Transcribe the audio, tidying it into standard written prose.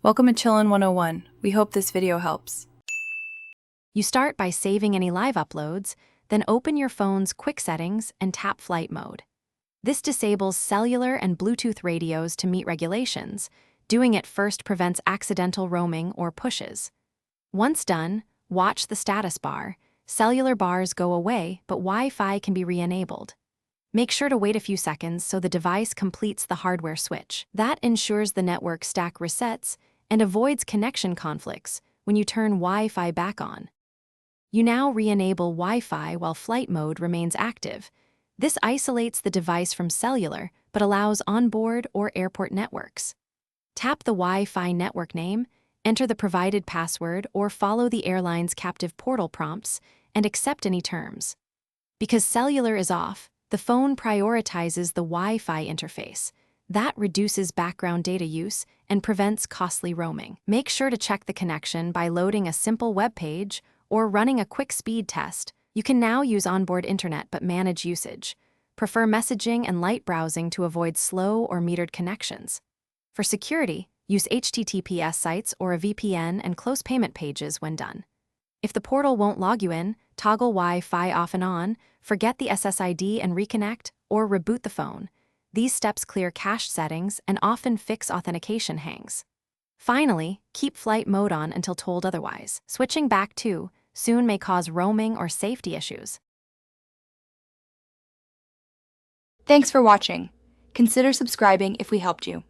Welcome to Chillin' 101. We hope this video helps. You start by saving any live uploads, then open your phone's quick settings and tap flight mode. This disables cellular and Bluetooth radios to meet regulations. Doing it first prevents accidental roaming or pushes. Once done, watch the status bar. Cellular bars go away, but Wi-Fi can be re-enabled. Make sure to wait a few seconds so the device completes the hardware switch. That ensures the network stack resets and avoids connection conflicts when you turn Wi-Fi back on. You now re-enable Wi-Fi while flight mode remains active. This isolates the device from cellular, but allows onboard or airport networks. Tap the Wi-Fi network name, enter the provided password, or follow the airline's captive portal prompts and accept any terms. Because cellular is off, the phone prioritizes the Wi-Fi interface. That reduces background data use and prevents costly roaming. Make sure to check the connection by loading a simple web page or running a quick speed test. You can now use onboard internet but manage usage. Prefer messaging and light browsing to avoid slow or metered connections. For security, use HTTPS sites or a VPN and close payment pages when done. If the portal won't log you in, toggle Wi-Fi off and on, forget the SSID and reconnect, or reboot the phone. These steps clear cache settings and often fix authentication hangs. Finally, keep flight mode on until told otherwise. Switching back too soon may cause roaming or safety issues. Thanks for watching. Consider subscribing if we helped you.